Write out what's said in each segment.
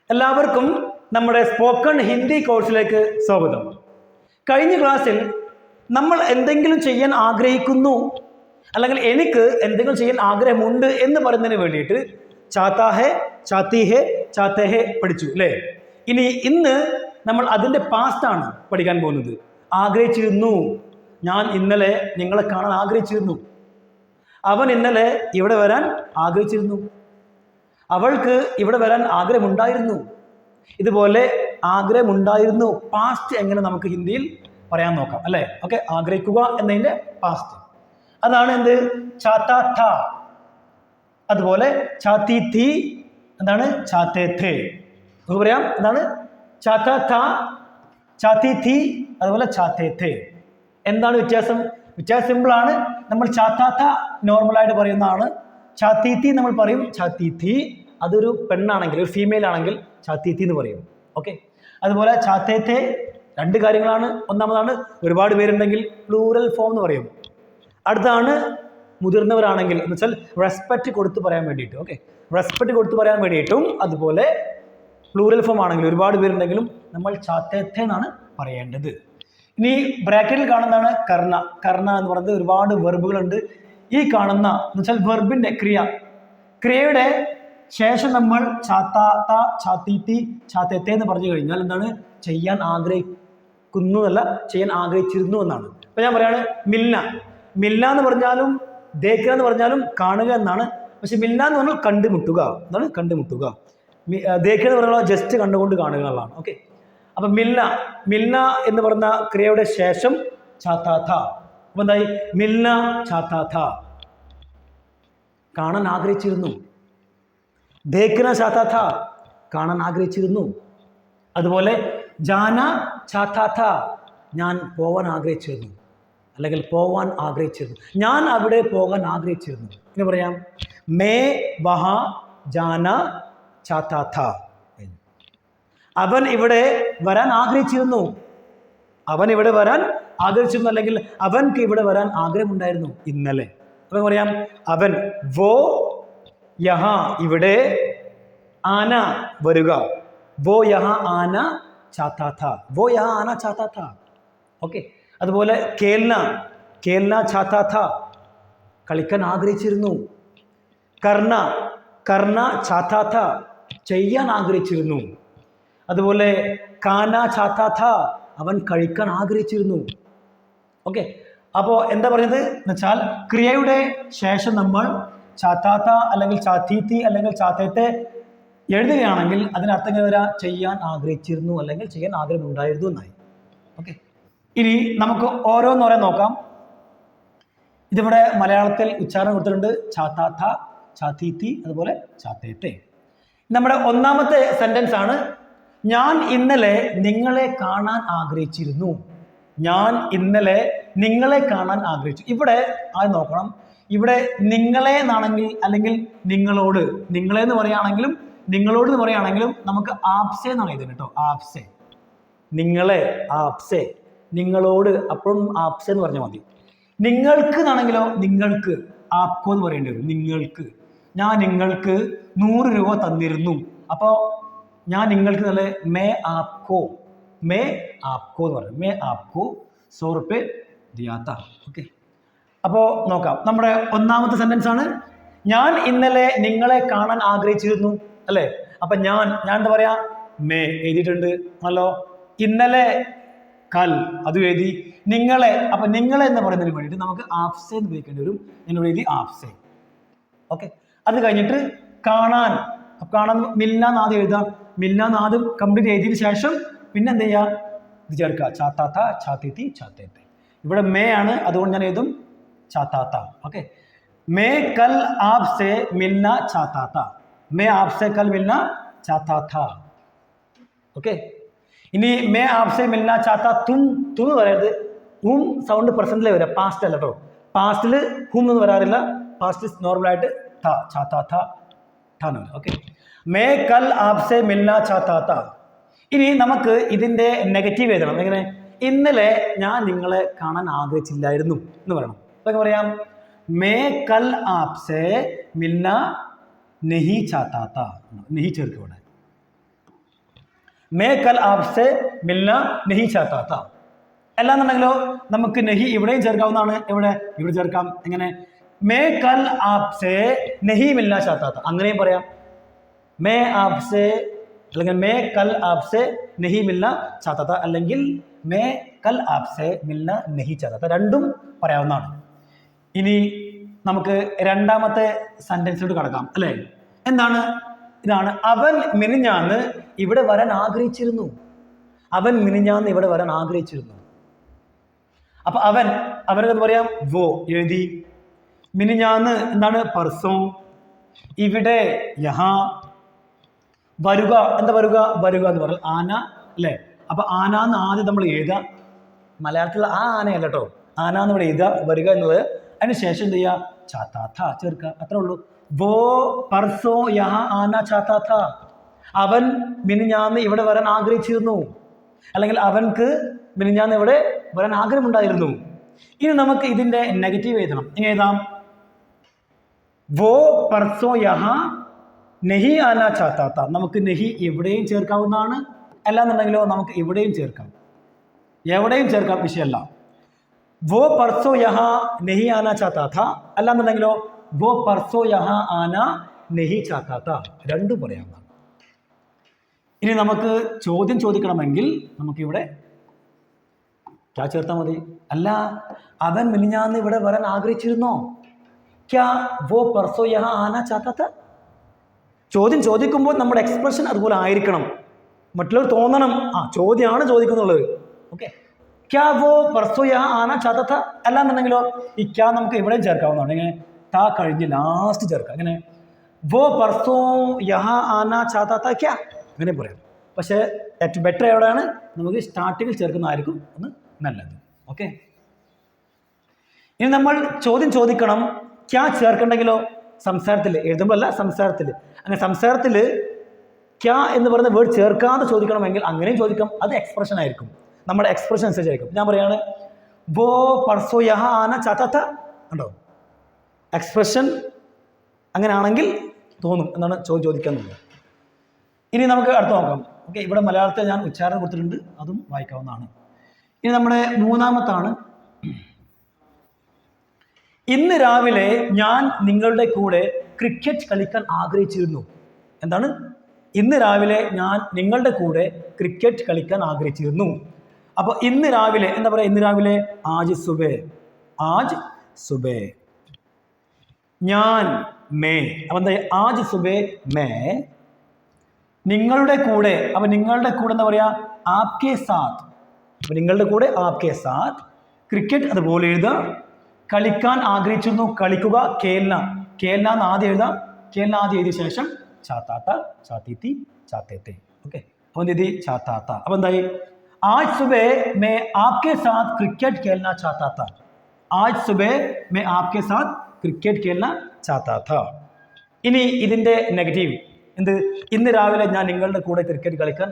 എല്ലാവർക്കും നമ്മുടെ സ്പോക്കൺ ഹിന്ദി കോഴ്സിലേക്ക് സ്വാഗതം. കഴിഞ്ഞ ക്ലാസ്സിൽ നമ്മൾ എന്തെങ്കിലും ചെയ്യാൻ ആഗ്രഹിക്കുന്നു, അല്ലെങ്കിൽ എനിക്ക് എന്തെങ്കിലും ചെയ്യാൻ ആഗ്രഹമുണ്ട് എന്ന് പറയുന്നതിന് വേണ്ടിയിട്ട് ചാത്താ ഹെ, ചാത്തി ഹെ, ചാത്തേ ഹെ പഠിച്ചു അല്ലേ? ഇനി ഇന്ന് നമ്മൾ അതിൻ്റെ പാസ്റ്റാണ് പഠിക്കാൻ പോകുന്നത്. ആഗ്രഹിച്ചിരുന്നു, ഞാൻ ഇന്നലെ നിങ്ങളെ കാണാൻ ആഗ്രഹിച്ചിരുന്നു. അവൻ ഇന്നലെ ഇവിടെ വരാൻ ആഗ്രഹിച്ചിരുന്നു. അവൾക്ക് ഇവിടെ വരാൻ ആഗ്രഹമുണ്ടായിരുന്നു. ഇതുപോലെ ആഗ്രഹമുണ്ടായിരുന്നു പാസ്റ്റ് എങ്ങനെ നമുക്ക് ഹിന്ദിയിൽ പറയാൻ നോക്കാം അല്ലേ? ഓക്കെ, ആഗ്രഹിക്കുക എന്നതിൻ്റെ പാസ്റ്റ് അതാണ് എന്ത്? ചാത്താ ഥാ. അതുപോലെ ചാത്തി തീ എന്താണ്? ചാത്തേ ഥേ. നമുക്ക് പറയാം എന്താണ്? ചാത്താ ഥാ, ചാത്തി തീ, അതുപോലെ ചാത്തേ ഥേ. എന്താണ് വ്യത്യാസം? വ്യത്യാസം സിമ്പിളാണ്. നമ്മൾ ചാത്താ ഥാ നോർമലായിട്ട് പറയുന്നതാണ്. ചാത്തി തീ നമ്മൾ പറയും ചാത്തി തീ. അതൊരു പെണ്ണാണെങ്കിൽ, ഒരു ഫീമെയിൽ ആണെങ്കിൽ ചാത്തി തീ എന്ന് പറയും. ഓക്കെ, അതുപോലെ ചാത്തേ ഥേ രണ്ട് കാര്യങ്ങളാണ്. ഒന്നാമതാണ് ഒരുപാട് പേരുണ്ടെങ്കിൽ പ്ലൂറൽ ഫോം എന്ന് പറയും. അടുത്താണ് മുതിർന്നവരാണെങ്കിൽ എന്ന് വെച്ചാൽ റെസ്പെക്റ്റ് കൊടുത്ത് പറയാൻ വേണ്ടിയിട്ട്. ഓക്കെ, റെസ്പെക്റ്റ് കൊടുത്ത് പറയാൻ വേണ്ടിയിട്ടും. അതുപോലെ പ്ലൂറൽ ഫോം ആണെങ്കിൽ ഒരുപാട് പേരുണ്ടെങ്കിലും നമ്മൾ ചാത്തേ ഥേ എന്നാണ് പറയേണ്ടത്. ഇനി ബ്രാക്കറ്റിൽ കാണുന്നതാണ് കർണ. കർണ എന്ന് പറയുന്നത് ഒരുപാട് വെർബുകളുണ്ട്. ഈ കാണുന്ന എന്ന് വെച്ചാൽ വെർബിന്റെ ക്രിയയുടെ ശേഷം നമ്മൾ ചാത്താ ത, ചാത്തി തീ, ചാത്തേ ഥേ എന്ന് പറഞ്ഞു കഴിഞ്ഞാൽ എന്താണ്? ചെയ്യാൻ ആഗ്രഹിക്കുന്നു എന്നല്ല, ചെയ്യാൻ ആഗ്രഹിച്ചിരുന്നു എന്നാണ്. അപ്പൊ ഞാൻ പറയാണ് മിൽന. മിൽന എന്ന് പറഞ്ഞാലും ദേഖ്ന എന്ന് പറഞ്ഞാലും കാണുക എന്നാണ്. പക്ഷെ മിൽന എന്ന് പറഞ്ഞാൽ കണ്ടുമുട്ടുക എന്നാണ്. കണ്ടുമുട്ടുക. ദേഖ്ന എന്ന് പറഞ്ഞാൽ ജസ്റ്റ് കണ്ടുകൊണ്ട് കാണുക എന്നുള്ളതാണ്. ഓക്കെ, അപ്പൊ മിൽന. മിൽന എന്ന് പറഞ്ഞ ക്രിയയുടെ ശേഷം ചാത്താ ഥ. അപ്പൊ എന്തായി? മിൽന ചാത്താ ഥ, കാണാൻ ആഗ്രഹിച്ചിരുന്നു. ദേഖ്ന ചാത്താ ഥ, കാണാൻ ആഗ്രഹിച്ചിരുന്നു. അതുപോലെ ജാന ചാത്താ ഥ, ഞാൻ പോവാൻ ആഗ്രഹിച്ചിരുന്നു, അല്ലെങ്കിൽ പോവാൻ ആഗ്രഹിച്ചിരുന്നു. ഞാൻ അവിടെ പോകാൻ ആഗ്രഹിച്ചിരുന്നു എന്ന് പറയാം. മേ വഹ ജാന ചാത്താ ഥ. അവൻ ഇവിടെ വരാൻ ആഗ്രഹിച്ചിരുന്നു. അവൻ ഇവിടെ വരാൻ ആഗ്രഹിച്ചിരുന്നു, അല്ലെങ്കിൽ അവൻക്ക് ഇവിടെ വരാൻ ആഗ്രഹമുണ്ടായിരുന്നു ഇന്നലെ. അപ്പൊ പറയാം അവൻ. വോ യഹ, ഇവിടെ. ആന, വരുക. വോ യഹ ആന ചാത്താ ഥ. വോ യഹ ആന ചാത്താ ഥ. ഓക്കെ, അതുപോലെ കേൽന. കേൽന ചാത്താ ഥ, കളിക്കാൻ ആഗ്രഹിച്ചിരുന്നു. കർണ. കർണ ചാത്താ ഥ, ചെയ്യാൻ ആഗ്രഹിച്ചിരുന്നു. അതുപോലെ കാന ചാത്താ ഥ, അവൻ കഴിക്കാൻ ആഗ്രഹിച്ചിരുന്നു. ഓക്കെ, അപ്പോൾ എന്താ പറയുന്നത് എന്ന് വെച്ചാൽ ക്രിയയുടെ ശേഷം നമ്മൾ ചാത്താ ഥ അല്ലെങ്കിൽ ചാത്തി തീ അല്ലെങ്കിൽ ചാത്തേ ഥേ എഴുതുകയാണെങ്കിൽ അതിനർത്ഥം എങ്ങനെ വരാം? ചെയ്യാൻ ആഗ്രഹിച്ചിരുന്നു അല്ലെങ്കിൽ ചെയ്യാൻ ആഗ്രഹമുണ്ടായിരുന്നു എന്നായി. ഓക്കെ, ഇനി നമുക്ക് ഓരോന്നോരോ നോക്കാം. ഇതിവിടെ മലയാളത്തിൽ ഉച്ചാരണം കൊടുത്തിട്ടുണ്ട്. ചാത്താ ഥ, ചാത്തി തീ, അതുപോലെ ചാത്തേ ഥേ. നമ്മുടെ ഒന്നാമത്തെ സെന്റൻസ് ആണ് ഞാൻ ഇന്നലെ നിങ്ങളെ കാണാൻ ആഗ്രഹിച്ചിരുന്നു. ഞാൻ ഇന്നലെ നിങ്ങളെ കാണാൻ ആഗ്രഹിച്ചു. ഇവിടെ അത് നോക്കണം. ഇവിടെ നിങ്ങളെ എന്നാണെങ്കിൽ, അല്ലെങ്കിൽ നിങ്ങളോട്, നിങ്ങളെ എന്ന് പറയുകയാണെങ്കിലും നിങ്ങളോട് എന്ന് പറയുകയാണെങ്കിലും നമുക്ക് ആപ്സെ എന്നാണ് എഴുതുന്നത് കേട്ടോ. ആപ്സെ, നിങ്ങളെ, ആപ്സെ, നിങ്ങളോട്, അപ്പോഴും ആപ്സെ എന്ന് പറഞ്ഞാൽ മതി. നിങ്ങൾക്ക് എന്നാണെങ്കിലോ നിങ്ങൾക്ക് ആപ്കോ എന്ന് പറയേണ്ടി വരും. നിങ്ങൾക്ക്. ഞാൻ നിങ്ങൾക്ക് 100 രൂപ തന്നിരുന്നു. അപ്പോൾ ഞാൻ നിങ്ങൾക്ക് നല്ല മേ ആപ്കോ, മേ ആപ്കോ എന്ന് പറയും. മേ ആപ്കോ 100 रुपये ദിയാത്ത. ഓക്കെ, അപ്പോൾ നോക്കാം. നമ്മുടെ ഒന്നാമത്തെ സെന്റൻസ് ആണ് ഞാൻ ഇന്നലെ നിങ്ങളെ കാണാൻ ആഗ്രഹിച്ചിരുന്നു അല്ലേ? അപ്പൊ ഞാൻ എന്താ പറയാ? മേ എഴുതിയിട്ടുണ്ട് ആണല്ലോ. ഇന്നലെ കൽ അതും എഴുതി. നിങ്ങളെ, അപ്പൊ നിങ്ങളെ എന്ന് പറയുന്നതിന് വേണ്ടിയിട്ട് നമുക്ക് ആപ്സെ എന്ന് ഉപയോഗിക്കേണ്ടി വരും. എന്നോട് എഴുതി ആപ്സെ. ഓക്കെ, അത് കഴിഞ്ഞിട്ട് കാണാൻ. കാണാൻ മിൽനാദ് എഴുതാം. മിൽനാദ് കംപ്ലീറ്റ് എഴുതിയതിനു ശേഷം പിന്നെ എന്ത് ചെയ്യുക? ഇത് ചേർക്കുക. ചാത്താ ഥ, ചാത്തി തീ, ചാത്തേ ഥേ. ഇവിടെ മേ ആണ്, അതുകൊണ്ട് ഞാൻ എഴുതും ചാത്താ ഥ. ഓക്കെ, മേ കൽ ആപ്സെ മിൽന ചാത്താ ഥ. മേ ആപ്സെ കൽ മിൽന ചാത്താ ഥ. ഓക്കെ, ഇനി മേ ആപ്സെ മിൽന ചാത്താ തും. തും എന്ന് പറയരുത്. സൗണ്ട് പ്രസന്റിലേ വരാം, പാസ്റ്റ് അല്ല കേട്ടോ. പാസ്റ്റിൽ ഹും എന്ന് വരാറില്ല. പാസ്റ്റ് നോർമലായിട്ട് ഥ, ചാത്താ ഥ, ഥ എന്ന് വരും. ഓക്കെ, മേ കൽ ആപ്സെ മിൽന ചാത്താ ഥ. ഇനി നമുക്ക് ഇതിന്റെ നെഗറ്റീവ് എഴുതണം. എങ്ങനെ? ഇന്നലെ ഞാൻ നിങ്ങളെ കാണാൻ ആഗ്രഹിച്ചില്ലായിരുന്നു എന്ന് പറയണം. അതൊക്കെ പറയാം. മേ കൽ ആപ്സെ മിൽന നെഹി ചാത്താ ഥ. നെഹി ചേർക്കും ഇവിടെ. മേ കൽ ആപ്സെ മിൽന നഹി ചാഹതാ താ. അല്ലാന്നുണ്ടെങ്കിലോ നമുക്ക് നഹി ഇവിടെയും ചേർക്കാവുന്നതാണ്. ഇവിടെ ചേർക്കാം. എങ്ങനെ? മേ കൽ ആപ്സെ നഹി മിൽന ചാഹതാ താ, അങ്ങനെയും പറയാം. മേ ആപ്സെ അല്ലെങ്കിൽ മേ കൽ ആപ്സെ നഹി മിൽന ചാഹതാ താ, അല്ലെങ്കിൽ മേ കൽ ആപ്സെ മിൽന നഹി ചാഹതാ താ, രണ്ടും പറയാവുന്നതാണ്. ഇനി നമുക്ക് രണ്ടാമത്തെ സെന്റൻസിലോട്ട് കടക്കാം അല്ലേ? എന്താണ്? ഇതാണ്, അവൻ മിനിഞ്ഞാന്ന് ഇവിടെ വരാൻ ആഗ്രഹിച്ചിരുന്നു. അവൻ മിനിഞ്ഞാന്ന് ഇവിടെ വരാൻ ആഗ്രഹിച്ചിരുന്നു. അപ്പൊ അവനെന്ന് പറയാം വോ എഴുതി. മിനിഞ്ഞാന്ന് എന്താണ്? പർസോ. ഇവിടെ യഹാ. വരുക എന്താ? വരുക എന്ന് പറഞ്ഞാൽ ആന അല്ലേ? അപ്പൊ ആന എന്ന് ആദ്യം നമ്മൾ എഴുതുക. മലയാളത്തിലുള്ള ആ ആനയല്ല കേട്ടോ, ആന എന്ന് ഇവിടെ എഴുതുക, വരുക എന്നുള്ളത്. അതിനുശേഷം എന്ത് ചെയ്യുക? ചാത്താ താ ചേർക്കുക, അത്രേ ഉള്ളൂ. വോ പർസോ യഹാ ആന ചാത്താ താ. അവൻ മിനിഞ്ഞാന്ന് ഇവിടെ വരാൻ ആഗ്രഹിച്ചിരുന്നു, അല്ലെങ്കിൽ അവൻക്ക് മിനിഞ്ഞാന്ന് ഇവിടെ വരാൻ ആഗ്രഹമുണ്ടായിരുന്നു. ഇനി നമുക്ക് ഇതിന്റെ നെഗറ്റീവ് എഴുതണം. എങ്ങനെ എഴുതാം? വോ പർസോ യഹാ നഹി ആന ചാത്താ താ. നമുക്ക് നഹി എവിടെയും ചേർക്കാവുന്നതാണ്. അല്ലാന്നുണ്ടെങ്കിലോ നമുക്ക് ഇവിടെയും ചേർക്കാം, എവിടെയും ചേർക്കാം, വിഷയമല്ല. വോ പർസോ യഹാ നഹി ആന ചാത്താ താ, അല്ലാന്നുണ്ടെങ്കിലോ വോ പർസോ യഹാ ആന നഹി ചാത്താ താ, രണ്ടും പറയാവുന്നതാണ്. ഇനി നമുക്ക് ചോദ്യം ചോദിക്കണമെങ്കിൽ നമുക്കിവിടെ ക്യാ ചേർത്താൽ മതി. അല്ല, അവൻ മിനിഞ്ഞാന്ന് ഇവിടെ വരാൻ ആഗ്രഹിച്ചിരുന്നോ? ക്യാ വോ പർസോ യഹാ ആന ചാത്താ താ? ചോദ്യം ചോദിക്കുമ്പോൾ നമ്മുടെ എക്സ്പ്രഷൻ അതുപോലെ ആയിരിക്കണം. മറ്റുള്ളവർ തോന്നണം ചോദ്യമാണ് ചോദിക്കുന്നുള്ളത്. ഓക്കെ, ക്യാ വോ പർസോ യഹാ ആന ചാത്താ താ. അല്ലാന്നുണ്ടെങ്കിലോ ഈ ക്യാ നമുക്ക് എവിടെയും ചേർക്കാവുന്നതാണ്. ഇങ്ങനെ താ കഴിഞ്ഞ് ലാസ്റ്റ് ചേർക്കാം. അങ്ങനെ വോ പർസോ യഹാ ആന ചാത്താ താ ക്യാ, അങ്ങനെ പറയാം. പക്ഷേ ഏറ്റവും ബെറ്റർ എവിടെയാണ്? നമുക്ക് സ്റ്റാർട്ടിങ്ങിൽ ചേർക്കുന്നതായിരിക്കും ഒന്ന് നല്ലത്. ഓക്കെ, ഇനി നമ്മൾ ചോദ്യം ചോദിക്കണം. ക്യാ ചേർക്കണ്ടെങ്കിലോ സംസാരത്തിൽ എഴുതുമ്പോഴല്ല, സംസാരത്തിൽ. അങ്ങനെ സംസാരത്തിൽ ക്യാ എന്ന് പറയുന്ന വേർഡ് ചേർക്കാതെ ചോദിക്കണമെങ്കിൽ അങ്ങനെയും ചോദിക്കാം. അത് എക്സ്പ്രഷൻ ആയിരിക്കും, നമ്മുടെ എക്സ്പ്രഷൻ അനുസരിച്ചായിരിക്കും. ഞാൻ പറയാണ് വോ പർസോ യഹാ ആന ചാത്താ താ, ഉണ്ടോ? എക്സ്പ്രഷൻ അങ്ങനെ ആണെങ്കിൽ തോന്നും എന്നാണ് ചോദിക്കാന്നുള്ളത്. ഇനി നമുക്ക് അടുത്ത് നോക്കാം. ഓക്കെ, ഇവിടെ മലയാളത്തിൽ ഞാൻ ഉച്ചാരണം കൊടുത്തിട്ടുണ്ട്, അതും വായിക്കാവുന്നതാണ്. ഇനി നമ്മുടെ മൂന്നാമത്താണ്, ഇന്ന് രാവിലെ ഞാൻ നിങ്ങളുടെ കൂടെ ക്രിക്കറ്റ് കളിക്കാൻ ആഗ്രഹിച്ചിരുന്നു. എന്താണ്? ഇന്ന് രാവിലെ ഞാൻ നിങ്ങളുടെ കൂടെ ക്രിക്കറ്റ് കളിക്കാൻ ആഗ്രഹിച്ചിരുന്നു. അപ്പൊ ഇന്ന് രാവിലെ എന്താ പറയാ? ഇന്ന് രാവിലെ ആജ് സുബേ, ആജ് സുബേ. ഞാൻ മേ, അപ്പൊ എന്താ? ആജ് സുബേ മേ. നിങ്ങളുടെ കൂടെ, അപ്പൊ നിങ്ങളുടെ കൂടെ എന്താ പറയാ? ആപ്കെ സാത്ത്. അപ്പൊ നിങ്ങളുടെ കൂടെ ആപ്കെ സാത്ത്. ക്രിക്കറ്റ് അതുപോലെ എഴുതുക. കളിക്കാൻ ആഗ്രഹിച്ചിരുന്നു, കളിക്കുക, കേൽന. കേൽന എന്ന് ആദ്യം എഴുതാം. കേൽന ആദ്യം എഴുതിയ ശേഷം ചാത്താത്ത, ചാത്തീത്തി, ചാത്തേത്തെ. ഓക്കെ, അപ്പൊ എന്ത് എഴുതി? ചാത്താത്ത. അപ്പൊ എന്തായി? ആജ് സുബേ മേ ആപ്കെ സാത്ത് ക്രിക്കറ്റ് കേൽന ചാത്താത്ത. ആജ് സുബേ മേ ആപ്കെ സാത്ത് ക്രിക്കറ്റ് കേൽന ചാത്താത്ത. ഇനി ഇതിന്റെ നെഗറ്റീവ് എന്ത്? ഇന്ന് രാവിലെ ഞാൻ നിങ്ങളുടെ കൂടെ ക്രിക്കറ്റ് കളിക്കാൻ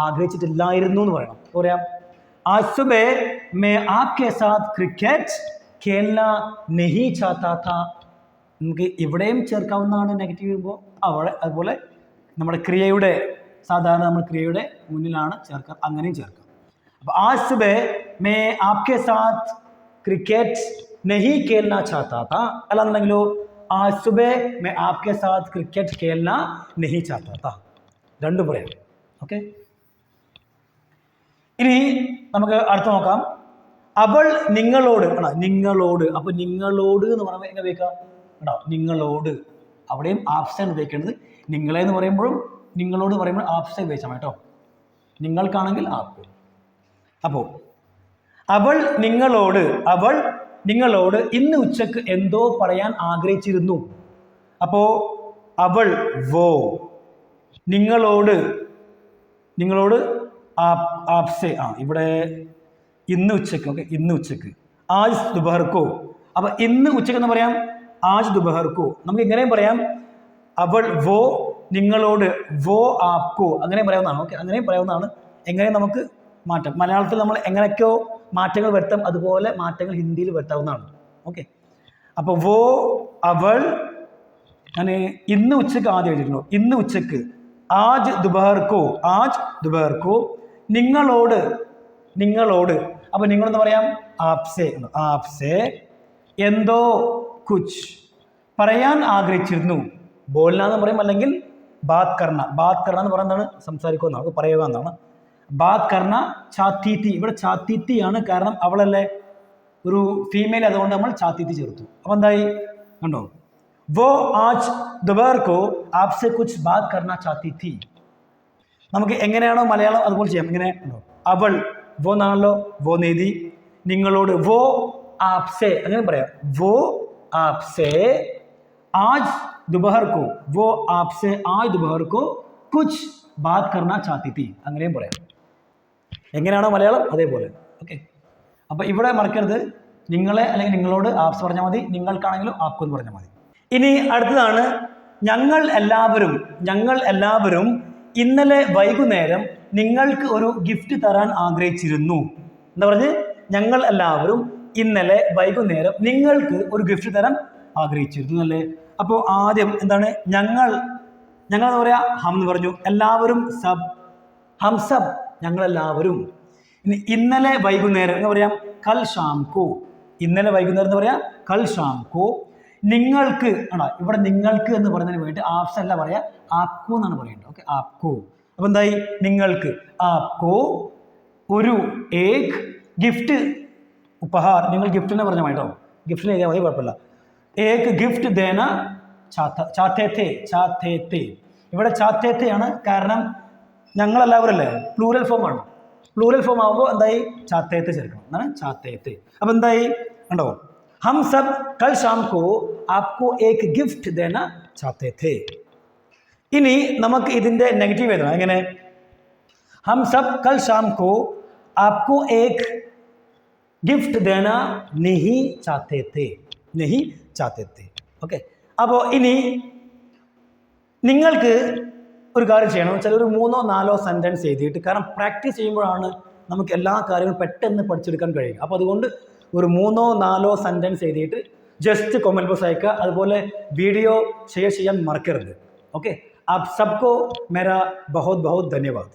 ആഗ്രഹിച്ചിട്ടില്ലായിരുന്നു എന്ന് പറയണം. പറയാം ആജ് സുബേ മേ ആപ്കെ സാത്ത് ക്രിക്കറ്റ് കേൽന നഹി ചാത്താ താ. നമുക്ക് ഇവിടെയും ചേർക്കാവുന്നതാണ് നെഗറ്റീവ് ചെയ്യുമ്പോൾ. അതുപോലെ നമ്മുടെ ക്രിയയുടെ, സാധാരണ നമ്മൾ ക്രിയയുടെ മുന്നിലാണ് ചേർക്കുക, അങ്ങനെയും ചേർക്കാം. അപ്പൊ ആജ് സുബേ മേ ആപ്കെ സാത്ത് ക്രിക്കറ്റ് നഹി കേൽന ചാത്താ താ. അല്ലാന്നുണ്ടെങ്കിലോ ആജ് സുബേ മേ ആപ്കെ സാത്ത് ക്രിക്കറ്റ് കേൽന നഹി ചാത്താ താ, രണ്ടും പറയാം. ഓക്കെ, ഇനി നമുക്ക് അടുത്ത് നോക്കാം. അവൾ നിങ്ങളോട്, നിങ്ങളോട്. അപ്പൊ നിങ്ങളോട് എന്ന് പറയുമ്പോൾ എങ്ങനെ ഉപയോഗിക്കാം? കേട്ടോ, നിങ്ങളോട്. അവിടെയും ആപ്ഷൻ ഉപയോഗിക്കേണ്ടത്. നിങ്ങളെ എന്ന് പറയുമ്പോഴും നിങ്ങളോട് പറയുമ്പോൾ ആപ്ഷൻ ഉപയോഗിച്ചാൽ കേട്ടോ. നിങ്ങൾക്കാണെങ്കിൽ ആപ്പ്. അപ്പോൾ അവൾ നിങ്ങളോട് ഇന്ന് ഉച്ചക്ക് എന്തോ പറയാൻ ആഗ്രഹിച്ചിരുന്നു. അപ്പോ അവൾ വോ. നിങ്ങളോട് ആപ്സെ. ഇവിടെ ഇന്ന് ഉച്ചക്ക്. ഓക്കെ, ഇന്ന് ഉച്ചക്ക്. ആജ് ദുപഹർക്കോ. അപ്പൊ ഇന്ന് ഉച്ചക്ക് എന്ന് പറയാം ആജ് ദുപഹർക്കോ. നമുക്ക് ഇങ്ങനെയും പറയാം. അവൾ വോ നിങ്ങളോട്, വോ ആപ്കോ, അങ്ങനെ പറയാവുന്നതാണ്. ഓക്കെ, അങ്ങനെയും പറയാവുന്നതാണ്. എങ്ങനെയും നമുക്ക് മാറ്റാം. മലയാളത്തിൽ നമ്മൾ എങ്ങനെയൊക്കെയോ മാറ്റങ്ങൾ വരുത്താം, അതുപോലെ മാറ്റങ്ങൾ ഹിന്ദിയിൽ വരുത്താവുന്നതാണ്. ഓക്കെ, അപ്പൊ വോ അവൾ. ഞാൻ ഇന്ന് ഉച്ചക്ക് ആദ്യം എഴുതിയിട്ടുണ്ടോ? ഇന്ന് ഉച്ചക്ക്. ആജ് ദുബഹർ കോ നിങ്ങളോട് അപ്പോൾ നിങ്ങളെന്ന് പറയാം ആപ്സെ എന്തോ കുച്ച് പറയാൻ ആഗ്രഹിച്ചിരുന്നു. ബോൽന എന്ന് പറയും, അല്ലെങ്കിൽ ബാത് കർണ എന്ന് പറയുന്നതാണ് സംസാരിക്കുക എന്നാണ്, പറയുക എന്നാണ്. ബാത് കർണ ചാത്തീത്തി, ഇവിടെ ചാത്തീത്തി ആണ്, കാരണം അവളല്ലേ ഒരു ഫീമെയിൽ, അതുകൊണ്ട് നമ്മൾ ചാത്തീത്തി ചേർത്തു. അപ്പോൾ എന്തായി കണ്ടോ, വോ ആജ് ദുബഹർ കോ ആപ്സെ കുച്ച് ബാത് കർണ ചാത്തി ഥി. നമുക്ക് എങ്ങനെയാണോ മലയാളം അതുപോലെ ചെയ്യാം. ഇങ്ങനെ അവൾ, വോ എന്നാണല്ലോ, വോ നീതി, നിങ്ങളോട് വോ ആപ്സെ അങ്ങനെ പറയാം. വോ ആപ്സെ ആജ് ദുബഹർ കോ, വോ ആപ്സെ ആജ് ദുബഹർ കോ കുച്ച് ബാത് കർണ ചാത്തി ഥി, അങ്ങനെയും പറയാം. എങ്ങനെയാണോ മലയാളം അതേപോലെ. ഓക്കെ, അപ്പോൾ ഇവിടെ മറക്കരുത്, നിങ്ങളെ അല്ലെങ്കിൽ നിങ്ങളോട് ആപ്സ് പറഞ്ഞാൽ മതി, നിങ്ങൾക്കാണെങ്കിലും ആപ്കോ എന്ന് പറഞ്ഞാൽ മതി. ഇനി അടുത്തതാണ് ഞങ്ങൾ എല്ലാവരും ഇന്നലെ വൈകുന്നേരം നിങ്ങൾക്ക് ഒരു ഗിഫ്റ്റ് തരാൻ ആഗ്രഹിച്ചിരുന്നു. എന്താ പറഞ്ഞ്, ഞങ്ങൾ എല്ലാവരും ഇന്നലെ വൈകുന്നേരം നിങ്ങൾക്ക് ഒരു ഗിഫ്റ്റ് തരാൻ ആഗ്രഹിച്ചിരുന്നു അല്ലേ. അപ്പോൾ ആദ്യം എന്താണ്, ഞങ്ങൾ എന്താ പറയുക, ഹം എന്ന് പറഞ്ഞു. എല്ലാവരും സബ്, ഹം സബ്, ഞങ്ങളെല്ലാവരും. ഇനി ഇന്നലെ വൈകുന്നേരം എന്ന് പറയാം കൽ ഷാം കോ. ഇന്നലെ വൈകുന്നേരം എന്ന് പറയാം കൽ ഷാം കോ. നിങ്ങൾക്ക് ആണോ, ഇവിടെ നിങ്ങൾക്ക് എന്ന് പറയുന്നതിന് വേണ്ടി ആപ്സ് അല്ല പറയാ, ആപ്കോ എന്നാണ് പറയേണ്ടത്. ഓക്കെ, ആപ്കോ. അപ്പോൾ എന്തായി, നിങ്ങൾക്ക് ആപ്കോ ഒരു ഏക് ഗിഫ്റ്റ് ഉപഹാർ, നിങ്ങൾ ഗിഫ്റ്റ് എന്ന് പറഞ്ഞാൽ മതി കേട്ടോ, ഗിഫ്റ്റിന് എഴുതിയാൽ മതി, കുഴപ്പമില്ല. ഏക് ഗിഫ്റ്റ് ദേന ചാത്തേത്തെ. ഇവിടെ ചാത്തേത്തെ ആണ്, കാരണം ഞങ്ങളെല്ലാവരും അല്ലേ, പ്ലൂറൽ ഫോം ആണ്. പ്ലൂറൽ ഫോം ആകുമ്പോൾ എന്തായി, ചാത്തേത്തെ ചേർക്കണം, എന്നാണ് ചാത്തേത്തെ. അപ്പോൾ എന്തായി കണ്ടോ, हम सब कल शाम को आपको एक गिफ्ट देना चाहते थे. ഇനി നമുക്ക് ഇതിന്റെ നെഗറ്റീവ് എഴുതണം. എങ്ങനെ, हम सब कल शाम को आपको एक गिफ्ट देना नहीं चाहते थे. ഓക്കെ, അപ്പോൾ ഇനി നിങ്ങൾക്ക് ഒരു കാര്യം ചെയ്യണം വെച്ചാൽ, ഒരു 3-4 സെൻറ്റൻസ് എഴുതിയിട്ട്, കാരണം പ്രാക്ടീസ് ചെയ്യുമ്പോഴാണ് നമുക്ക് എല്ലാ കാര്യങ്ങളും പെട്ടെന്ന് പഠിച്ചെടുക്കാൻ കഴിയും. അപ്പോൾ അതുകൊണ്ട് ഒരു 3-4 സെൻറ്റൻസ് എഴുതിയിട്ട് ജസ്റ്റ് കമൻറ്റ് ബോക്സ് അയക്കുക. അതുപോലെ വീഡിയോ ഷെയർ ചെയ്യാൻ മറക്കരുത്. ഓക്കെ, आप सबको मेरा बहुत बहुत धन्यवाद.